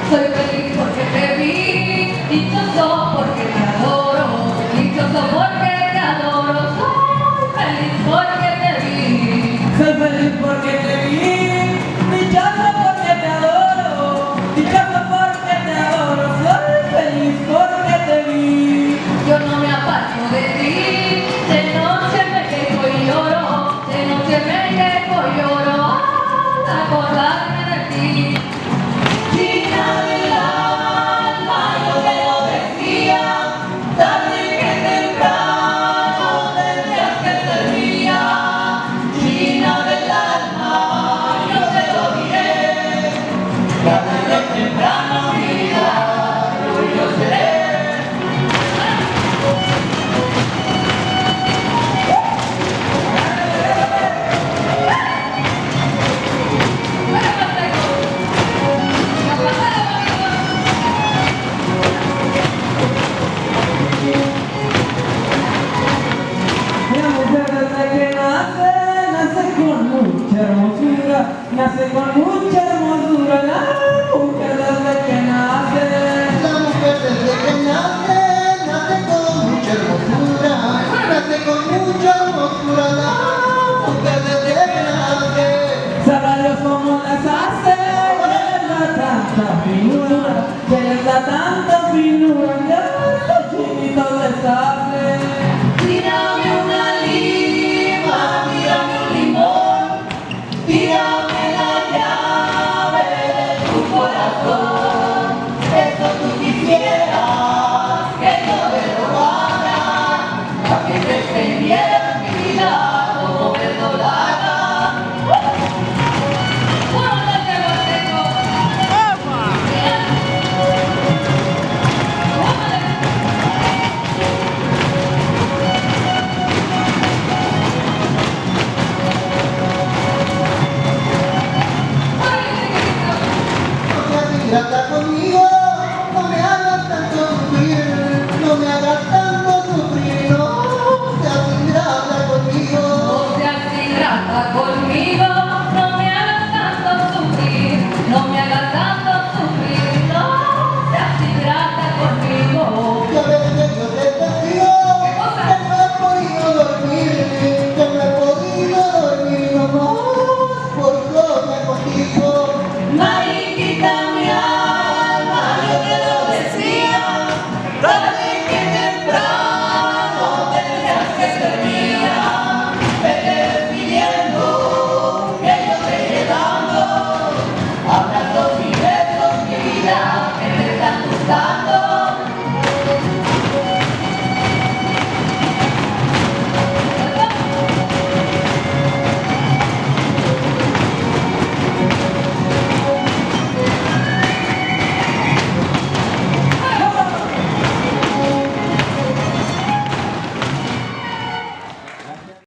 Soy feliz porque te vi, dichoso porque te adoro, dichoso porque te adoro, soy feliz porque te vi. Soy feliz porque te vi, dichoso porque te adoro, dichoso porque te adoro, soy feliz porque te vi. Yo no me aparto de ti, de noche me quejo y lloro, de noche me quejo y lloro al acordarme de ti. China del alma, yo te lo decía, tarde que temprano tendrías que ser mía. China del alma, yo te lo diré, tarde que temprano vida, yo seré. La mujer desde que nace con mucha hermosura, nace con mucha hermosura, la mujer desde que nace. La mujer desde que nace con mucha hermosura, nace con mucha hermosura, la mujer desde que nace. Sabrá Dios cómo las hace, les da tanta finura, que les da tanta finura, que a los chiquitos les hace. Tírame una lima, tírame un limón, tírame la llave de tu corazón. Eso tú quisieras que yo te robara, para que te extendieras mi vida como verdolaga. Trata conmigo, no me hagas tanto sufrir, no me hagas tanto sufrir, no seas ingrata conmigo. No seas ingrata conmigo, no me hagas tanto sufrir, no me hagas tanto sufrir, no seas ingrata conmigo. Y a veces yo te castigo, que no he podido dormir, que no he podido dormir, nomás por soñar contigo. Mariquita mi alma, yo te lo decía, tarde que temprano tendrías que ser mía. Vete despidiendo, que yo te iré dando abrazos y besos, mi vida, que me están gustando.